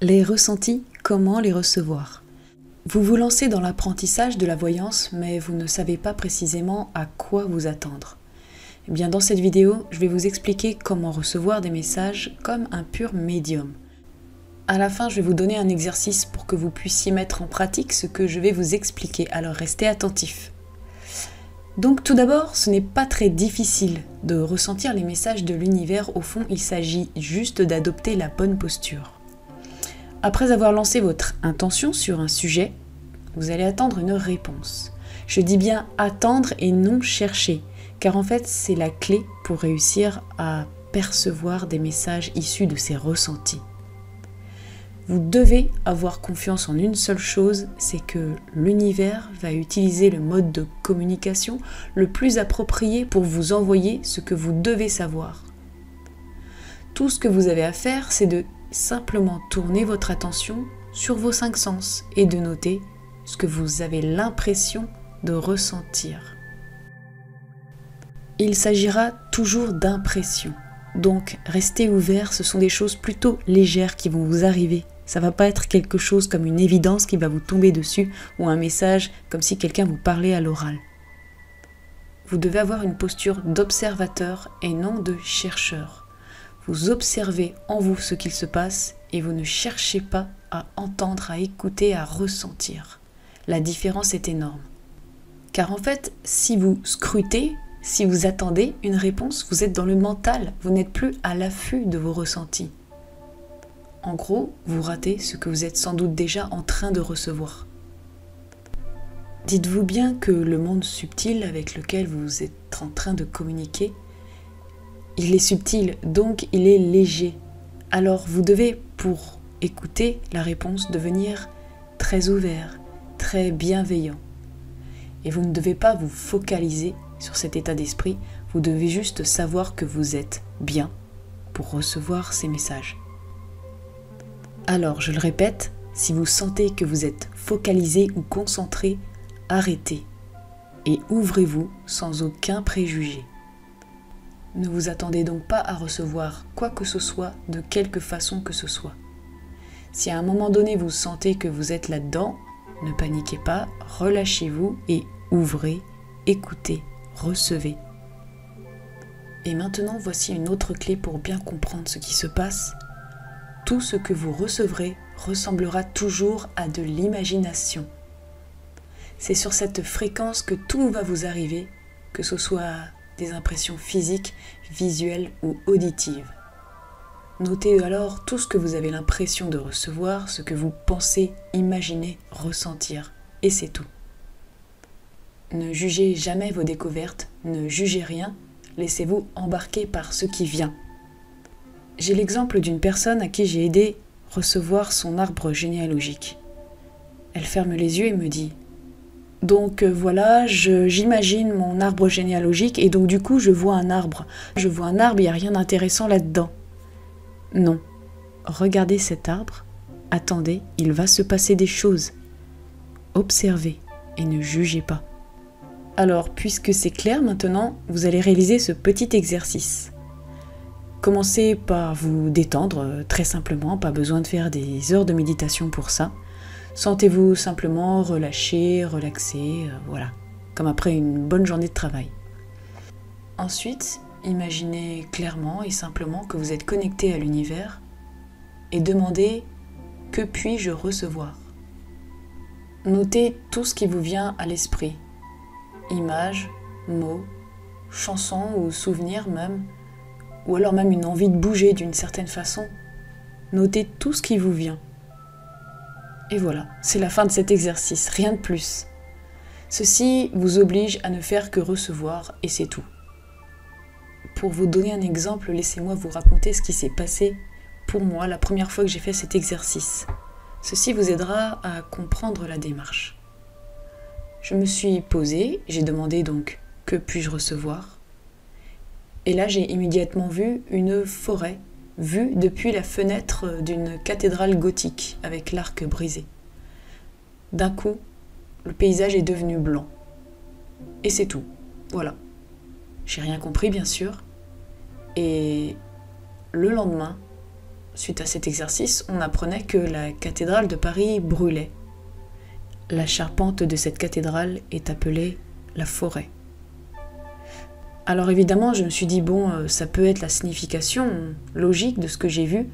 Les ressentis, comment les recevoir? Vous vous lancez dans l'apprentissage de la voyance, mais vous ne savez pas précisément à quoi vous attendre. Eh bien, dans cette vidéo, je vais vous expliquer comment recevoir des messages comme un pur médium. À la fin, je vais vous donner un exercice pour que vous puissiez mettre en pratique ce que je vais vous expliquer, alors restez attentifs. Donc tout d'abord, ce n'est pas très difficile de ressentir les messages de l'univers. Au fond, il s'agit juste d'adopter la bonne posture. Après avoir lancé votre intention sur un sujet, vous allez attendre une réponse. Je dis bien attendre et non chercher, car en fait c'est la clé pour réussir à percevoir des messages issus de ces ressentis. Vous devez avoir confiance en une seule chose, c'est que l'univers va utiliser le mode de communication le plus approprié pour vous envoyer ce que vous devez savoir. Tout ce que vous avez à faire, c'est de simplement tourner votre attention sur vos 5 sens et de noter ce que vous avez l'impression de ressentir. Il s'agira toujours d'impressions, donc restez ouverts, ce sont des choses plutôt légères qui vont vous arriver. Ça ne va pas être quelque chose comme une évidence qui va vous tomber dessus ou un message comme si quelqu'un vous parlait à l'oral. Vous devez avoir une posture d'observateur et non de chercheur. Vous observez en vous ce qu'il se passe et vous ne cherchez pas à entendre, à écouter, à ressentir. La différence est énorme. Car en fait, si vous scrutez, si vous attendez une réponse, vous êtes dans le mental, vous n'êtes plus à l'affût de vos ressentis. En gros, vous ratez ce que vous êtes sans doute déjà en train de recevoir. Dites-vous bien que le monde subtil avec lequel vous êtes en train de communiquer, il est subtil, donc il est léger. Alors vous devez, pour écouter la réponse, devenir très ouvert, très bienveillant. Et vous ne devez pas vous focaliser sur cet état d'esprit, vous devez juste savoir que vous êtes bien pour recevoir ces messages. Alors, je le répète, si vous sentez que vous êtes focalisé ou concentré, arrêtez et ouvrez-vous sans aucun préjugé. Ne vous attendez donc pas à recevoir quoi que ce soit de quelque façon que ce soit. Si à un moment donné vous sentez que vous êtes là-dedans, ne paniquez pas, relâchez-vous et ouvrez, écoutez, recevez. Et maintenant, voici une autre clé pour bien comprendre ce qui se passe. Tout ce que vous recevrez ressemblera toujours à de l'imagination. C'est sur cette fréquence que tout va vous arriver, que ce soit des impressions physiques, visuelles ou auditives. Notez alors tout ce que vous avez l'impression de recevoir, ce que vous pensez, imaginez, ressentir, et c'est tout. Ne jugez jamais vos découvertes, ne jugez rien, laissez-vous embarquer par ce qui vient. J'ai l'exemple d'une personne à qui j'ai aidé recevoir son arbre généalogique. Elle ferme les yeux et me dit « Donc voilà, j'imagine mon arbre généalogique et donc du coup je vois un arbre. Je vois un arbre, il n'y a rien d'intéressant là-dedans. » Non, regardez cet arbre, attendez, il va se passer des choses. Observez et ne jugez pas. Alors, puisque c'est clair maintenant, vous allez réaliser ce petit exercice. Commencez par vous détendre, très simplement, pas besoin de faire des heures de méditation pour ça. Sentez-vous simplement relâché, relaxé, voilà, comme après une bonne journée de travail. Ensuite, imaginez clairement et simplement que vous êtes connecté à l'univers et demandez « Que puis-je recevoir ?» Notez tout ce qui vous vient à l'esprit. Images, mots, chansons ou souvenirs même, ou alors même une envie de bouger d'une certaine façon. Notez tout ce qui vous vient. Et voilà, c'est la fin de cet exercice, rien de plus. Ceci vous oblige à ne faire que recevoir et c'est tout. Pour vous donner un exemple, laissez-moi vous raconter ce qui s'est passé pour moi la première fois que j'ai fait cet exercice. Ceci vous aidera à comprendre la démarche. Je me suis posée, j'ai demandé donc « Que puis-je recevoir ?» Et là, j'ai immédiatement vu une forêt, vue depuis la fenêtre d'une cathédrale gothique avec l'arc brisé. D'un coup, le paysage est devenu blanc. Et c'est tout. Voilà. J'ai rien compris, bien sûr. Et le lendemain, suite à cet exercice, on apprenait que la cathédrale de Paris brûlait. La charpente de cette cathédrale est appelée la forêt. Alors évidemment, je me suis dit, bon, ça peut être la signification logique de ce que j'ai vu.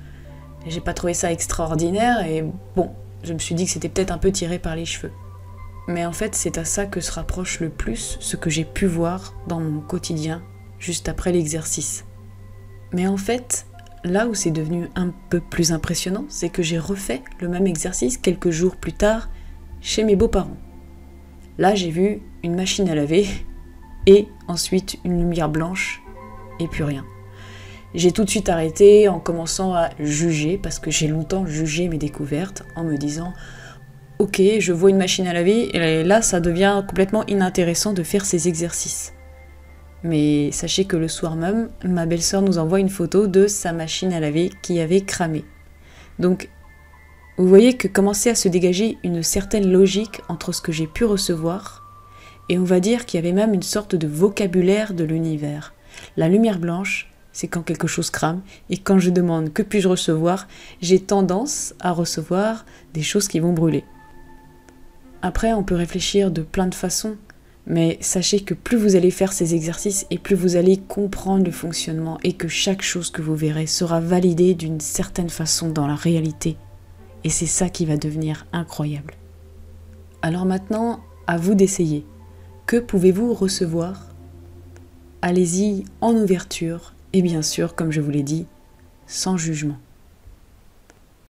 J'ai pas trouvé ça extraordinaire et bon, je me suis dit que c'était peut-être un peu tiré par les cheveux. Mais en fait, c'est à ça que se rapproche le plus ce que j'ai pu voir dans mon quotidien juste après l'exercice. Mais en fait, là où c'est devenu un peu plus impressionnant, c'est que j'ai refait le même exercice quelques jours plus tard chez mes beaux-parents. Là, j'ai vu une machine à laver et ensuite une lumière blanche et plus rien. J'ai tout de suite arrêté en commençant à juger, parce que j'ai longtemps jugé mes découvertes en me disant « Ok, je vois une machine à laver, et là ça devient complètement inintéressant de faire ces exercices. » Mais sachez que le soir même, ma belle-sœur nous envoie une photo de sa machine à laver qui avait cramé. Donc, vous voyez que commençait à se dégager une certaine logique entre ce que j'ai pu recevoir, et on va dire qu'il y avait même une sorte de vocabulaire de l'univers. La lumière blanche, c'est quand quelque chose crame, et quand je demande que puis-je recevoir, j'ai tendance à recevoir des choses qui vont brûler. Après, on peut réfléchir de plein de façons, mais sachez que plus vous allez faire ces exercices et plus vous allez comprendre le fonctionnement et que chaque chose que vous verrez sera validée d'une certaine façon dans la réalité. Et c'est ça qui va devenir incroyable. Alors maintenant, à vous d'essayer. Que pouvez-vous recevoir ? Allez-y en ouverture et bien sûr, comme je vous l'ai dit, sans jugement.